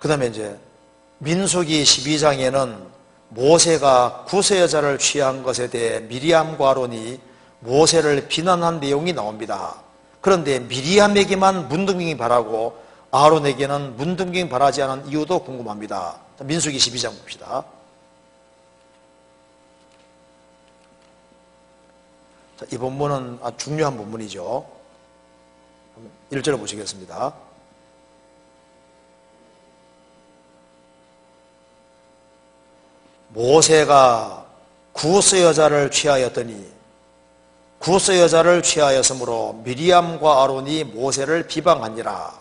그 다음에 이제 민수기 12장에는 모세가 구스 여자를 취한 것에 대해 미리암과 아론이 모세를 비난한 내용이 나옵니다. 그런데 미리암에게만 문둥병이 바라고 아론에게는 문둥병이 바라지 않은 이유도 궁금합니다. 민수기 12장 봅시다. 자, 이 본문은 아주 중요한 본문이죠. 1절을 보시겠습니다. 모세가 구스 여자를 취하였더니 구스 여자를 취하였으므로 미리암과 아론이 모세를 비방하니라.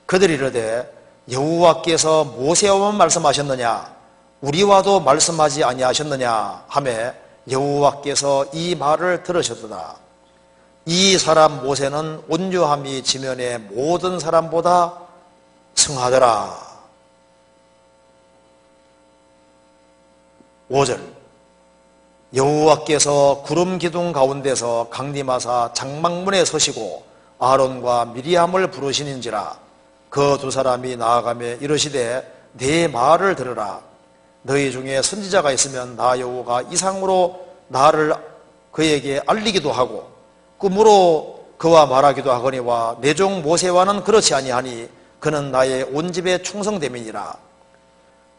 그들이 이르되 여호와께서 모세와만 말씀하셨느냐 우리와도 말씀하지 아니하셨느냐 하매 여호와께서 이 말을 들으셨도다. 이 사람 모세는 온유함이 지면의 모든 사람보다 승하더라. 5절 여호와께서 구름 기둥 가운데서 강림하사 장막문에 서시고 아론과 미리암을 부르시는지라. 그 두 사람이 나아가며 이르시되 내 말을 들으라. 너희 중에 선지자가 있으면 나 여호와가 이상으로 나를 그에게 알리기도 하고 꿈으로 그와 말하기도 하거니와 내 종 모세와는 그렇지 아니하니 그는 나의 온 집에 충성됨이니라.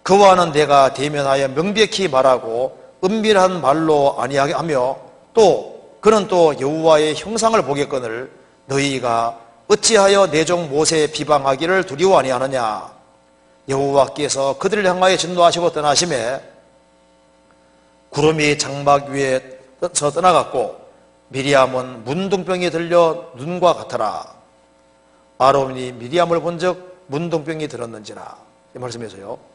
그와는 내가 대면하여 명백히 말하고 은밀한 말로 아니하게 하며 또 그는 또 여호와의 형상을 보겠거늘 너희가 어찌하여 내 종 모세 비방하기를 두려워 아니하느냐. 여호와께서 그들을 향하여 진노하시고 떠나심에 구름이 장막 위에서 떠나갔고 미리암은 문둥병이 들려 눈과 같더라. 아론이 미리암을 본즉 문둥병이 들었는지라. 이 말씀에서요,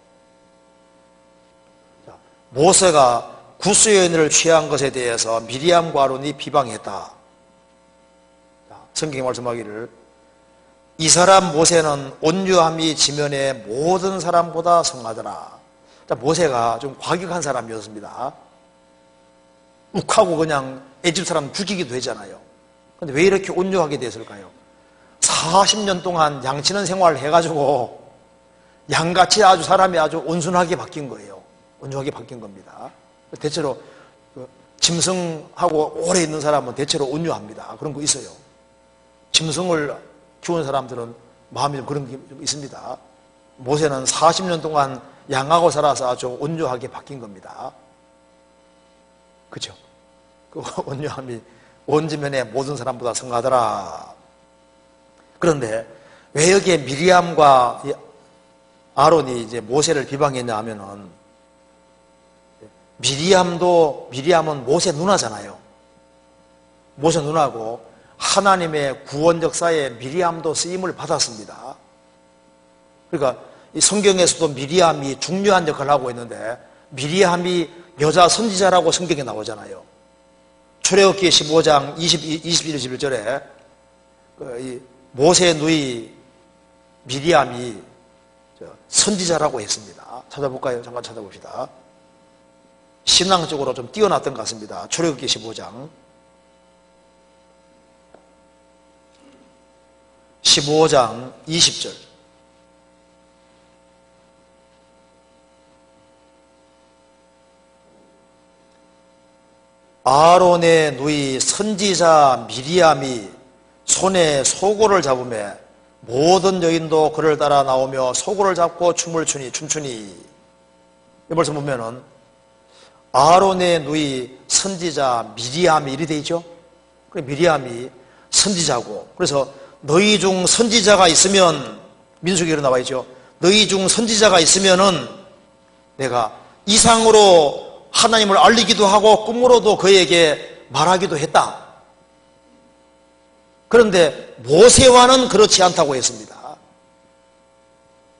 모세가 구스 여인을 취한 것에 대해서 미리암과 아론이 비방했다. 성경이 말씀하기를 이 사람 모세는 온유함이 지면의 모든 사람보다 성하더라. 모세가 좀 과격한 사람이었습니다. 욱하고 그냥 애집 사람 죽이기도 했잖아요. 그런데 왜 이렇게 온유하게 됐을까요? 40년 동안 양치는 생활을 해가지고 양같이 아주 사람이 아주 온순하게 바뀐 거예요. 온유하게 바뀐 겁니다. 대체로 짐승하고 오래 있는 사람은 대체로 온유합니다. 그런 거 있어요. 짐승을 키우는 사람들은 마음이 좀 그런 게 좀 있습니다. 모세는 40년 동안 양하고 살아서 아주 온유하게 바뀐 겁니다. 그죠? 그 온유함이 온 지면의 모든 사람보다 성하더라. 그런데 왜 여기에 미리암과 아론이 이제 모세를 비방했냐 하면은 미리암은 모세 누나잖아요. 모세 누나고 하나님의 구원 역사에 미리암도 쓰임을 받았습니다. 그러니까 이 성경에서도 미리암이 중요한 역할을 하고 있는데 미리암이 여자 선지자라고 성경에 나오잖아요. 출애굽기 15장 21, 21절에 모세 누이 미리암이 선지자라고 했습니다. 찾아볼까요? 잠깐 찾아봅시다. 신앙적으로 좀 뛰어났던 것 같습니다. 출애굽기 15장 20절 아론의 누이 선지자 미리암이 손에 소고를 잡으며 모든 여인도 그를 따라 나오며 소고를 잡고 춤추니 이 말씀 보면은 아론의 누이 선지자 미리암이 이리 돼 있죠. 미리암이 선지자고, 그래서 너희 중 선지자가 있으면, 민수기로 나와 있죠. 너희 중 선지자가 있으면은 내가 이상으로 하나님을 알리기도 하고 꿈으로도 그에게 말하기도 했다. 그런데 모세와는 그렇지 않다고 했습니다.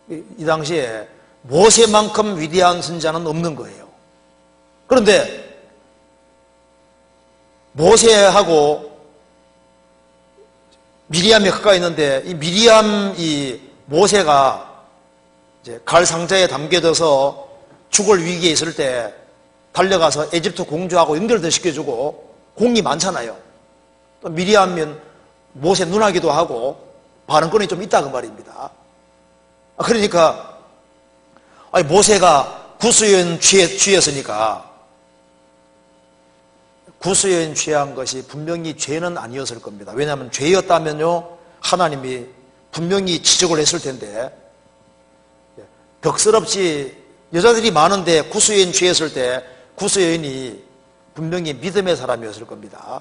이 당시에 모세만큼 위대한 선지자는 없는 거예요. 그런데 모세하고 미리암이 가까이 있는데 이 모세가 이제 갈 상자에 담겨져서 죽을 위기에 있을 때 달려가서 에집트 공주하고 연결도 시켜주고 공이 많잖아요. 또 미리암은 모세 누나기도 하고 발언권이 좀 있다 그 말입니다. 그러니까 모세가 구수여인 취했으니까 구수여인 취한 것이 분명히 죄는 아니었을 겁니다. 왜냐하면 죄였다면요 하나님이 분명히 지적을 했을 텐데, 벽스럽지 여자들이 많은데 구수여인 취했을 때 구수여인이 분명히 믿음의 사람이었을 겁니다.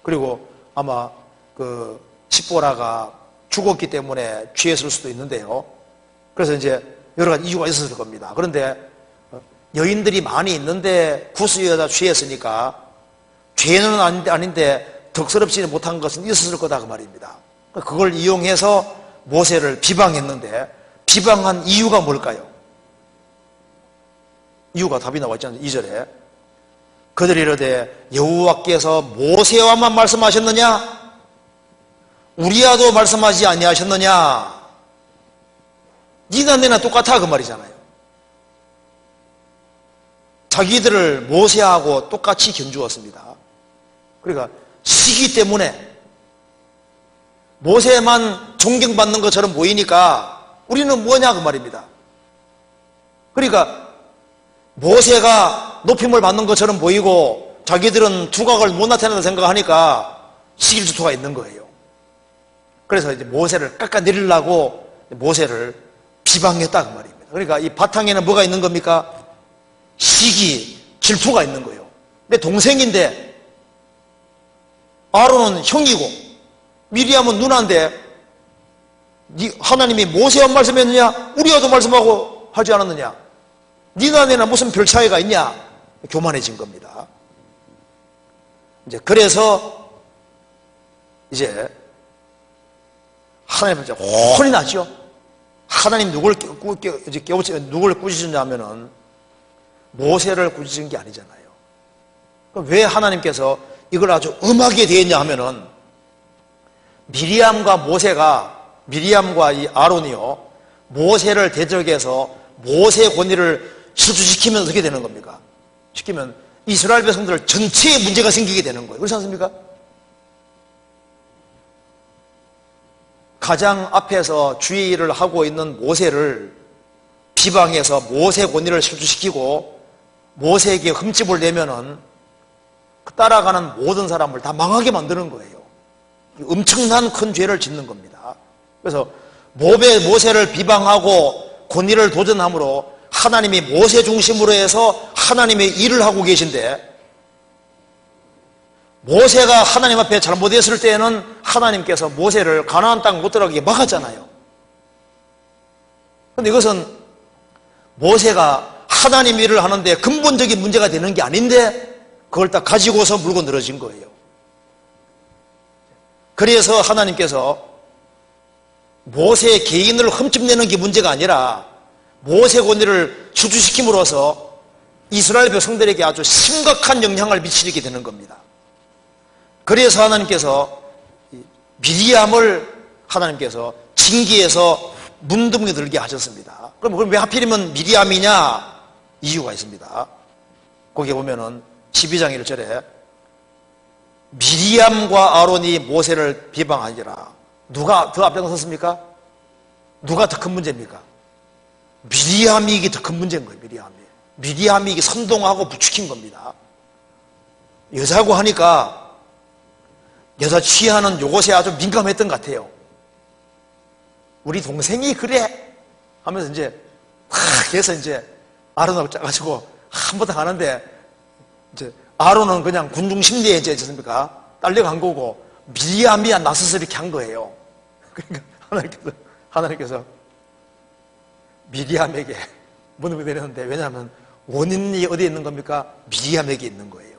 그리고 아마 그 십보라가 죽었기 때문에 취했을 수도 있는데요. 그래서 이제 여러 가지 이유가 있었을 겁니다. 그런데 여인들이 많이 있는데 구수여자 취했으니까 죄는 아닌데 덕스럽지 못한 것은 있었을 거다 그 말입니다. 그걸 이용해서 모세를 비방했는데, 비방한 이유가 뭘까요? 이유가 답이 나와 있잖아요. 2절에 그들이 이르되 여호와께서 모세와만 말씀하셨느냐? 우리와도 말씀하지 아니하셨느냐? 니나 내나 똑같아 그 말이잖아요. 자기들을 모세하고 똑같이 견주었습니다. 그러니까 시기 때문에 모세만 존경받는 것처럼 보이니까 우리는 뭐냐 그 말입니다. 그러니까 모세가 높임을 받는 것처럼 보이고 자기들은 두각을 못 나타낸다 생각하니까 시기질투가 있는 거예요. 그래서 이제 모세를 깎아내리려고 모세를 비방했다 그 말입니다. 그러니까 이 바탕에는 뭐가 있는 겁니까? 시기, 질투가 있는 거예요. 내 동생인데 아론은 형이고 미리암은 누나인데 하나님이 모세와 말씀했느냐? 우리와도 말씀하고 하지 않았느냐? 니나 내나 무슨 별 차이가 있냐? 교만해진 겁니다. 이제 그래서 이제 하나님 앞에 혼이 나죠. 하나님 누굴 꾸짖으냐면은 모세를 꾸짖은 게 아니잖아요. 그럼 왜 하나님께서 이걸 아주 엄하게 대했냐 하면은 미리암과 이 아론이요 모세를 대적해서 모세 권위를 실추시키면 어떻게 되는 겁니까? 시키면 이스라엘 백성들 전체에 문제가 생기게 되는 거예요. 그렇지 않습니까? 가장 앞에서 주의 일을 하고 있는 모세를 비방해서 모세 권위를 실추시키고 모세에게 흠집을 내면은 따라가는 모든 사람을 다 망하게 만드는 거예요. 엄청난 큰 죄를 짓는 겁니다. 그래서 모세를 비방하고 권위를 도전함으로 하나님이 모세 중심으로 해서 하나님의 일을 하고 계신데, 모세가 하나님 앞에 잘못했을 때에는 하나님께서 모세를 가나안 땅 못 들어가게 막았잖아요. 그런데 이것은 모세가 하나님 일을 하는데 근본적인 문제가 되는 게 아닌데 그걸 딱 가지고서 물고 늘어진 거예요. 그래서 하나님께서 모세 개인을 흠집내는 게 문제가 아니라 모세 권위를 실추시킴으로써 이스라엘 백성들에게 아주 심각한 영향을 미치게 되는 겁니다. 그래서 하나님께서 미리암을 하나님께서 징계해서 문둥이 들게 하셨습니다. 그럼 왜 하필이면 미리암이냐? 이유가 있습니다. 거기에 보면은 12장 1절에 미리암과 아론이 모세를 비방하니라. 누가 더 앞장섰습니까? 누가 더 큰 문제입니까? 미리암이 이게 더 큰 문제인 거예요. 미리암이 이게 선동하고 부추긴 겁니다. 여자고 하니까 여자 취하는 요것에 아주 민감했던 것 같아요. 우리 동생이 그래 하면서 이제 그래서 이제 아론하고 짜가지고 한바탕 하는데, 이제 아론은 그냥 군중 심리에 이제 있습니까? 딸려간 거고 미리암이 나서서 이렇게 한 거예요. 그러니까 하나님께서 미리암에게 문을 내렸는데, 왜냐하면 원인이 어디에 있는 겁니까? 미리암에게 있는 거예요.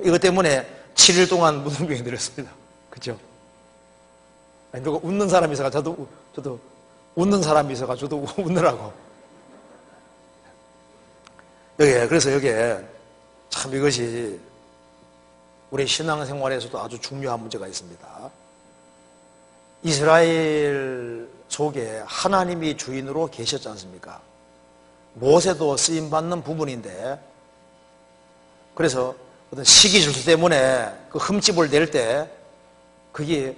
이것 때문에 7일 동안 무등병이 내렸습니다. 그죠? 아니, 누가 웃는 사람이 있어가 저도 웃는 사람이 있어가 저도 웃느라고. 그래서 여기에 참 이것이 우리 신앙생활에서도 아주 중요한 문제가 있습니다. 이스라엘 속에 하나님이 주인으로 계셨지 않습니까? 모세도 쓰임받는 부분인데, 그래서 어떤 시기 질투 때문에 그 흠집을 낼 때 그게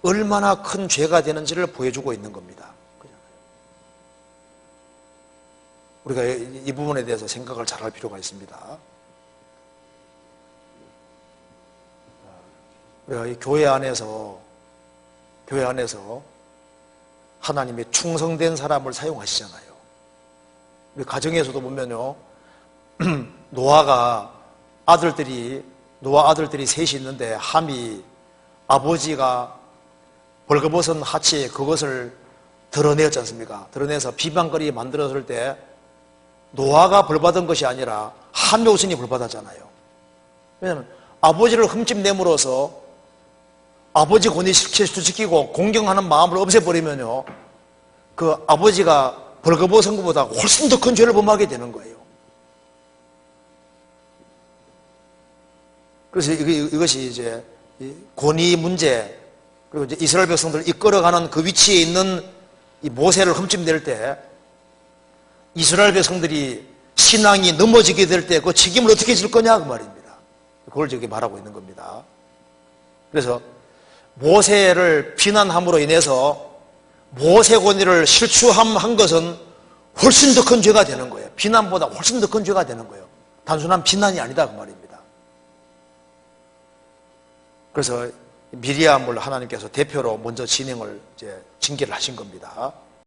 얼마나 큰 죄가 되는지를 보여주고 있는 겁니다. 우리가 이 부분에 대해서 생각을 잘 할 필요가 있습니다. 우리가 이 교회 안에서 하나님의 충성된 사람을 사용하시잖아요. 우리 가정에서도 보면요, 노아 아들들이 셋이 있는데 함이 아버지가 벌거벗은 하치에 그것을 드러내었지 않습니까? 드러내서 비방거리 만들었을 때 노아가 벌받은 것이 아니라 함이 우선이 벌받았잖아요. 왜냐하면 아버지를 흠집 내므로서 아버지 권위 실추시키고 공경하는 마음을 없애버리면요, 그 아버지가 벌거벗은 것보다 훨씬 더 큰 죄를 범하게 되는 거예요. 그래서 이것이 이제 권위 문제, 그리고 이제 이스라엘 백성들을 이끌어가는 그 위치에 있는 이 모세를 흠집낼 때 이스라엘 백성들이 신앙이 넘어지게 될 때 그 책임을 어떻게 질 거냐 그 말입니다. 그걸 저기 말하고 있는 겁니다. 그래서 모세를 비난함으로 인해서 모세 권위를 실추한 것은 훨씬 더 큰 죄가 되는 거예요. 비난보다 훨씬 더 큰 죄가 되는 거예요. 단순한 비난이 아니다 그 말입니다. 그래서 미리암을 하나님께서 대표로 먼저 징계를 하신 겁니다.